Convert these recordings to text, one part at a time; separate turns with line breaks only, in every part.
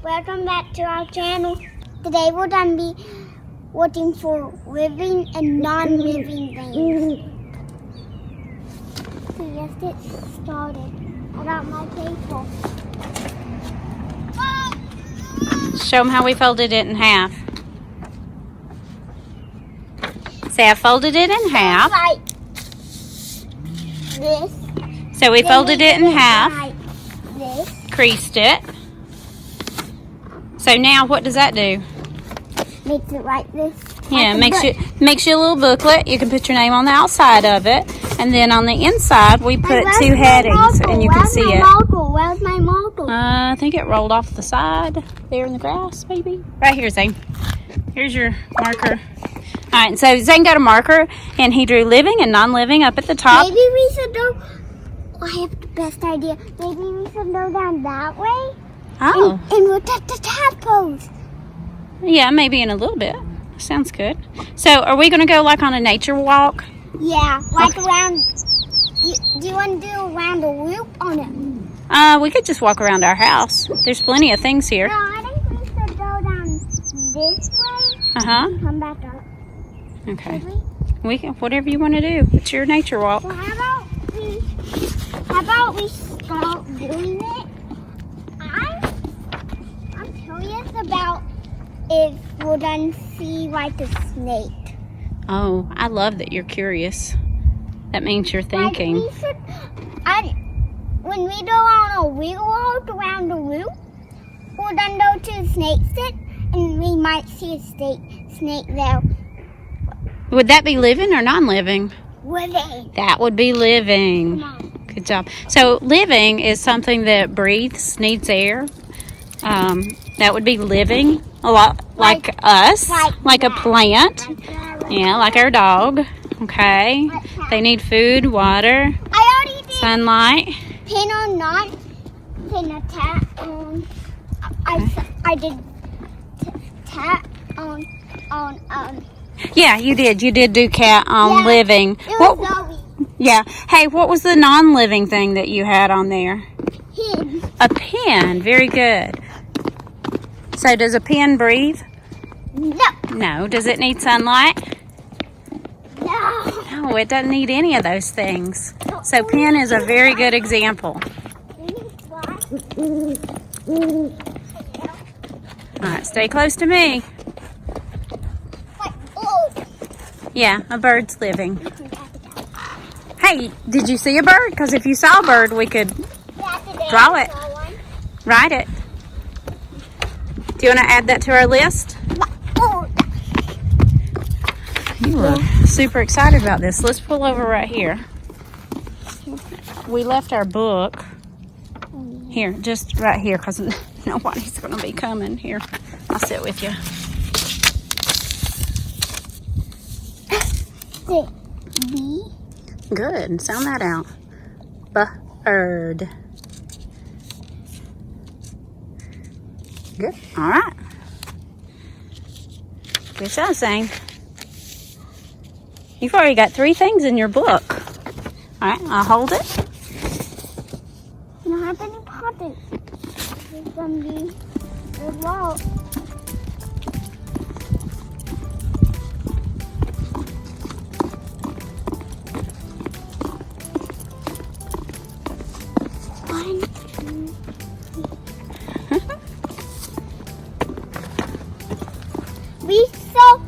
welcome back to our channel. Today we're going to be looking for living and non-living things. So let's get started. I got my paper.
Show them how we folded it in half. Say I folded it in half.
Like this.
So we folded it in half,
Like this.
creased it. So now what does that do?
Makes it like this.
Yeah,
Like a
makes you a little booklet. You can put your name on the outside of it. And then on the inside, we put two headings, and you can see it.
Where's my marker?
I think it rolled off the side there in the grass, maybe. Right here, Zane. Here's your marker. All right, so Zane got a marker, and he drew living and non-living up at the top.
Maybe we should go. I have the best idea. Maybe we should go down that way.
Oh.
And we'll take the tadpoles.
Yeah, maybe in a little bit. Sounds good. So, are we going to go like on a nature walk?
Yeah, like around. Do you want to do around the loop on it?
We could just walk around our house. There's plenty of things here.
No, I think we should go down this way. And come back up.
Okay.
Should we?
We can, whatever you want to do. It's your nature walk.
So how about we start doing it? I'm curious about if we're gonna see like a snake.
Oh, I love that you're curious. That means you're thinking.
Like we should, when we go on a wheel walk around the loop, we're gonna go to the snake stick, and we might see a snake there.
Would that be living or non-living?
Living.
That would be living.
Come on.
Good job. So living is something that breathes, needs air. That would be living, a lot like us, like a plant. Yeah, like our dog. Okay. They need food, water,
I already did
sunlight.
pin on not, pin a tap on. I did tap on.
Yeah, you did. You did do cat on living.
It was Zoe.
Yeah. Hey, what was the non-living thing that you had on there?
Pin.
A pen. Very good. So does a pen breathe?
No.
No. Does it need sunlight?
No.
No, it doesn't need any of those things. So pen is a very good example. All right, stay close to me. Yeah, a bird's living. Hey, did you see a bird? Because if you saw a bird, we could draw it. Write it. Do you want to add that to our list? You were super excited about this. Let's pull over right here. We left our book here, just right here, because nobody's going to be coming. Here, I'll sit with you.
B.
Good. Sound that out. Bird. Good. All right. Good job, Zane. You've already got 3 things in your book. All right, I'll hold it.
You don't have any pockets. It's going to be a lot. We saw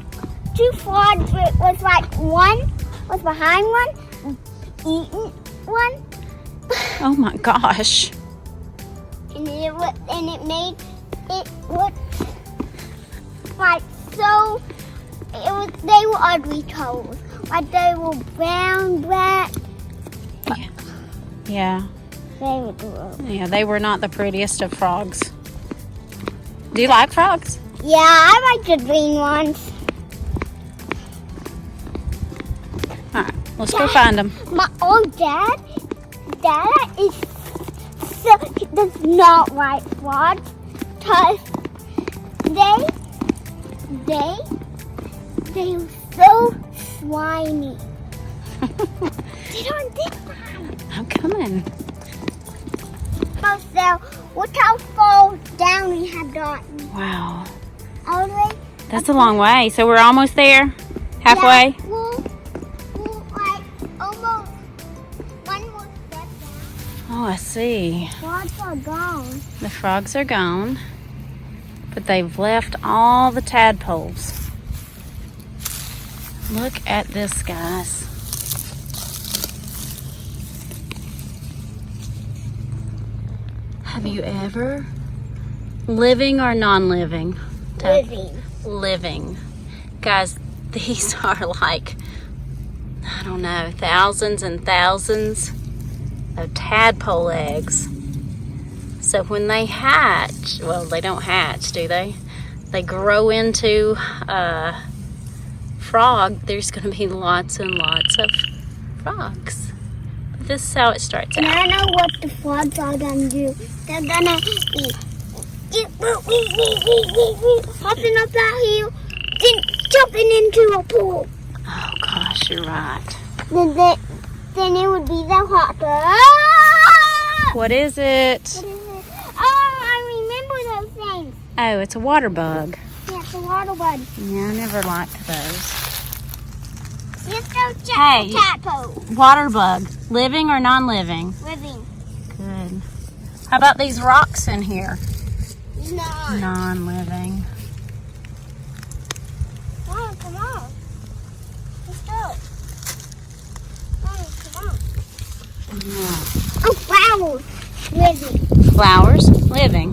2 frogs. It was like one was behind one, eating one.
Oh my gosh.
And it made it look like so. They were ugly toes. Like they were brown, black.
Yeah.
They were gross.
Yeah, they were not the prettiest of frogs. Do you like frogs?
Yeah, I like the green ones.
All right, let's go find them.
My old dad does not like frogs because they are so slimy. They don't dig mine.
I'm coming.
almost there. Look how far down we have gotten.
Wow.
All the way.
That's a long way. So we're almost there? Halfway?
Yeah, we'll like almost one more step down.
Oh, I see.
Frogs are gone.
The frogs are gone. But they've left all the tadpoles. Look at this, guys. Have you ever, living or non-living?
Living.
Living. Guys, these are like, I don't know, thousands and thousands of tadpole eggs. So when they hatch, well, they don't hatch, do they? They grow into a frog. There's going to be lots and lots of frogs. But this is how it starts
And
out.
I know what the frogs are gonna do. They're gonna be hopping up that hill, then jumping into a pool.
Oh gosh, you're right.
Then it would be the hopper.
What is it?
What is it? Oh, I remember those things.
Oh, it's a water bug.
Yeah, it's a water bug.
Yeah, I never liked those.
Let's go check
Hey.
the tadpole.
Water bug, living or non-living?
Living.
Good. How about these rocks in here?
No.
Non-living.
Mom, come on. Let's go. Mom, come on.
Yeah.
Oh, flowers. Living.
Flowers, living.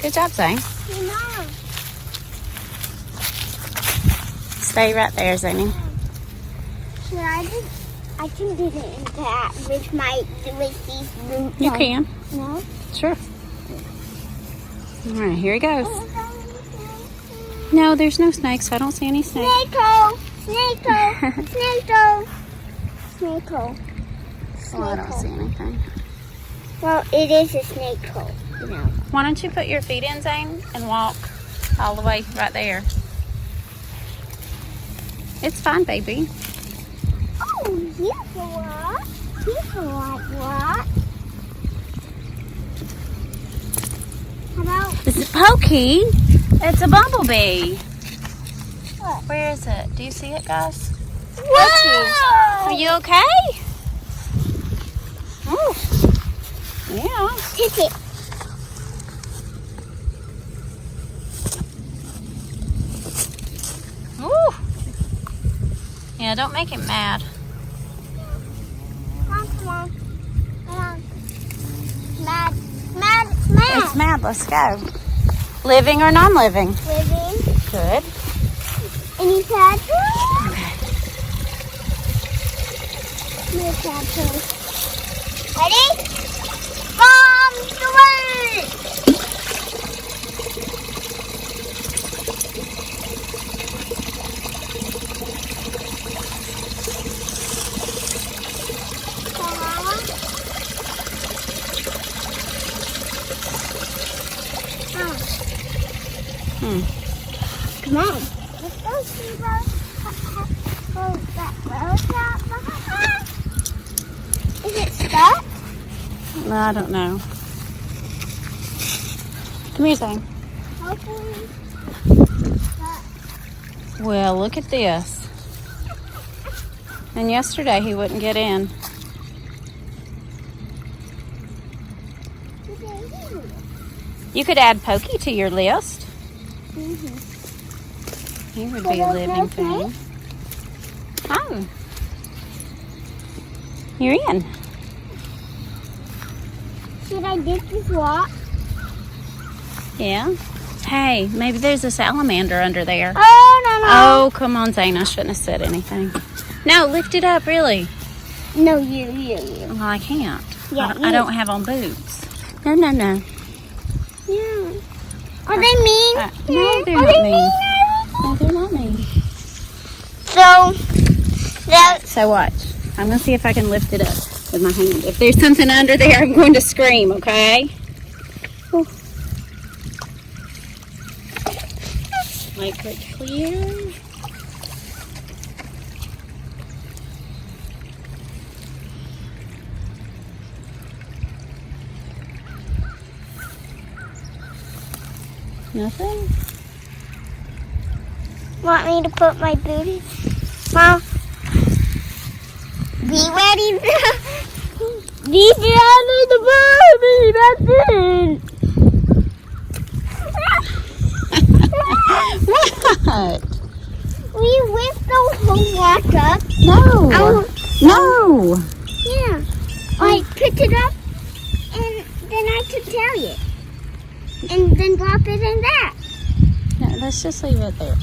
Good job, Zane.
Hey, Mom.
Stay right there, Zane.
Should I can do that with these roots.
You can.
No?
Sure. All right, here he goes. No, there's no snakes. I don't see any snakes.
Snake-o! Snake-o! Snake-o! Snake-o.
Oh, I don't see anything.
Well, it is a snake hole, you know.
Why don't you put your feet in, Zane, and walk all the way right there? It's fine, baby.
Oh, here's a rock. Here's a rock. How about
Is it Pokey? It's a bumblebee.
what?
Where is it? Do you see it, guys?
Whoa!
Are you okay? Oh, yeah.
Take it.
Ooh. Yeah, don't make it mad.
Come on. Mad.
It's mad. Let's go. Living or non-living?
Living.
Good.
Any tadpoles?
Okay.
No tadpoles. Ready? From 3. Come on. Let's go see Is it stuck?
No, I don't know. Come here, Zane.
Hopefully.
Well, look at this. And yesterday he wouldn't get in. You could add Pokey to your list. He would be a living thing. Oh. You're in.
Should I dip this rock?
Yeah. Hey, maybe there's a salamander under there.
Oh, no.
Oh, come on, Zane. I shouldn't have said anything. No, lift it up, really.
No, you.
Well, I can't.
Yeah,
I don't have on boots. No.
Yeah. Are they mean?
No, they're
Are
not
they
mean. No, they're not mean.
So,
watch. I'm going to see if I can lift it up with my hand. If there's something under there, I'm going to scream, okay? Ooh. Make it clear. Nothing?
Want me to put my booties? Mom, be ready to be under the baby. That's it.
What?
We lift the whole watch up.
No. No.
Yeah. I picked it up and then I could tell you. And then drop it in that.
No, let's just leave it there.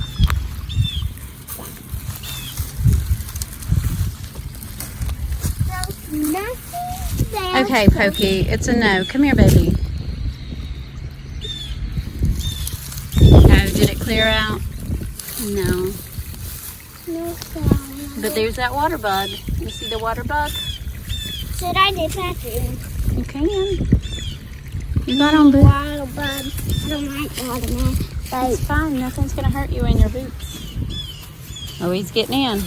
There's nothing there.
Okay, Pokey, it's a no. Come here, baby. Oh, did it clear out? No.
No sound.
But there's that water bug. You see the water bug?
Should I do that too?
You can. You got on boots.
Water bug. I don't like water, man.
It's fine. Nothing's going to hurt you in your boots. Oh, he's getting in.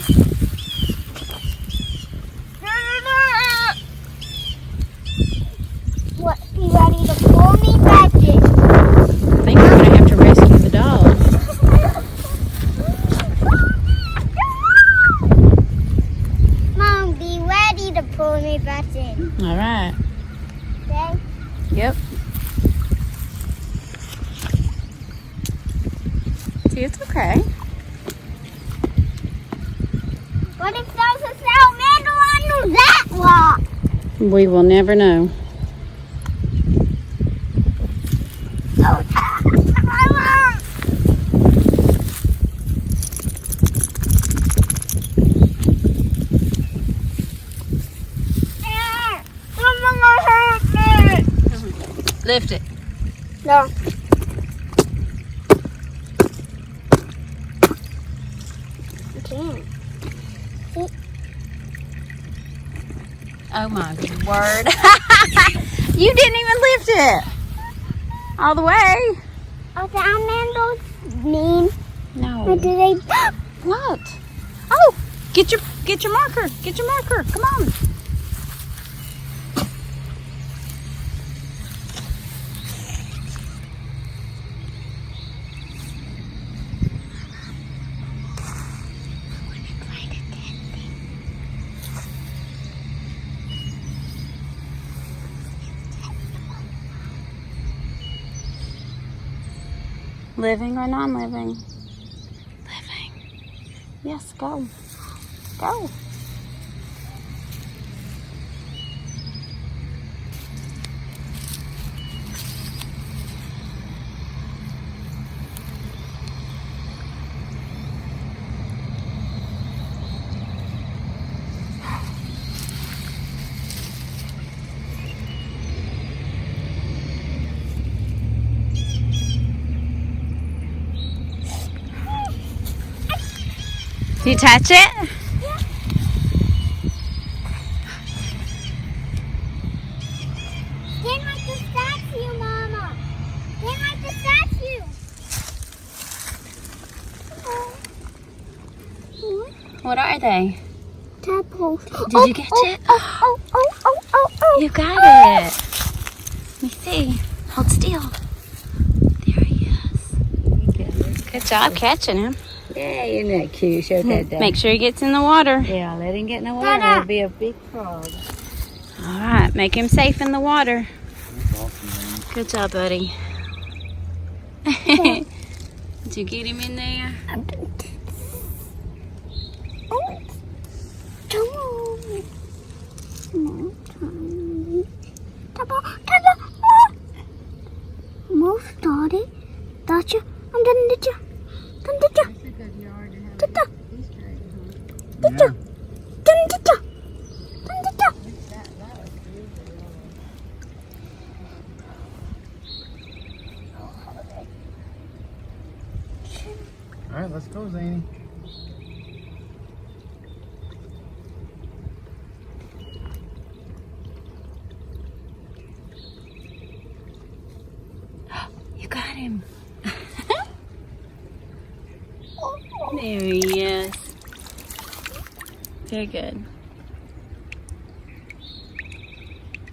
What? You ready to pull me back in?
I think we're going to have to rescue the dog.
Mom, be ready to pull me back in.
All right.
Okay?
Yep. See, it's okay.
What if there's a salamander under that rock?
We will never know.
Oh. Someone hurt me.
Lift it.
No. I can't.
Oh my word. You didn't even lift it. All the way.
Are salamanders mean?
No.
Or do they?
What? Oh, get your marker. Get your marker. Come on. Living or non-living? Living. Yes, go. Go. You touch it?
Stand like the statue, Mama. Stand like the statue.
What are they?
Tadpoles.
Did you catch it?
Oh.
You got it. Let me see. Hold still. There he is. Good job catching him.
Yeah, isn't that cute? Show that down.
Make sure he gets in the water.
Yeah, let him get in the water. That'll be a big frog.
All right, make him safe in the water. Good job, buddy. Did you get him in there?
Move, started. Gotcha. I'm done, did you? Done, did you? Did you? Did you? Done, did you? Done, did you?
All right, let's go, Zane.
You got him. There he is. Very good.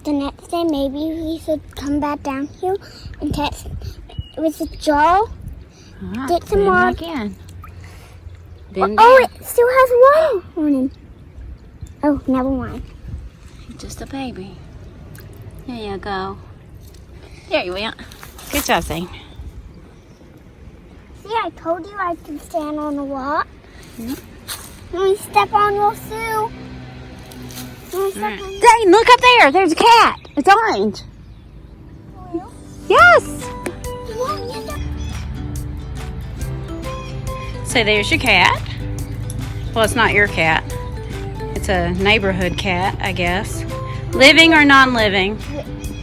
The next day, maybe we should come back down here and test with a jar.
Alright,
Get
put
some
him
more.
back in. Bend
Oh,
down.
it still has water on him. Oh, never mind.
He's just a baby. There you go. There you went. Good job, Zane.
See, I told you I can stand on the wall.
Mhm.
Let me step on your Sue. Let me step
Alright.
on
Zane, look up there. There's a cat. It's orange.
you.
Yes.
Mom, you don't-
So there's your cat. Well, it's not your cat. It's a neighborhood cat, I guess. Living or non-living?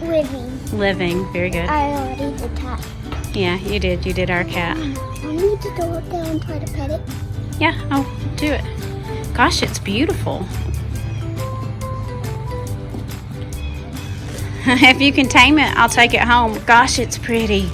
Living.
Living. Very good.
I already did that.
Yeah, you did. You did our cat.
I need to go up there and try to pet it.
Yeah, I'll do it. Gosh, it's beautiful. If you can tame it, I'll take it home. Gosh, it's pretty.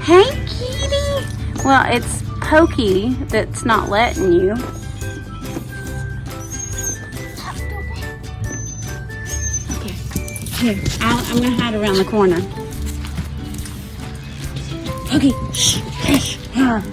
Hey, kitty. Well, it's Pokey that's not letting you. Okay, here. I'm gonna hide around the corner. Okay. Shh. Shh. Here.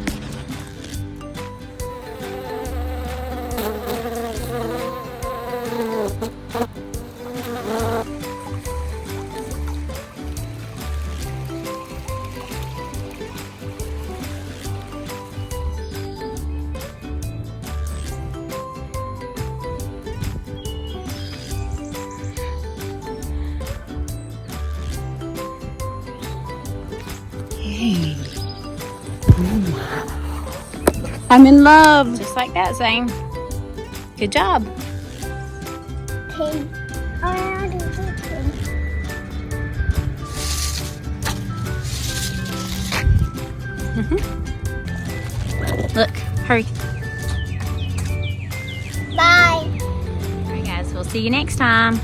Hey. I'm in love. Just like that, Zane. Good job.
Pig. I already did pig.
Look, hurry.
Bye.
All right, guys. We'll see you next time.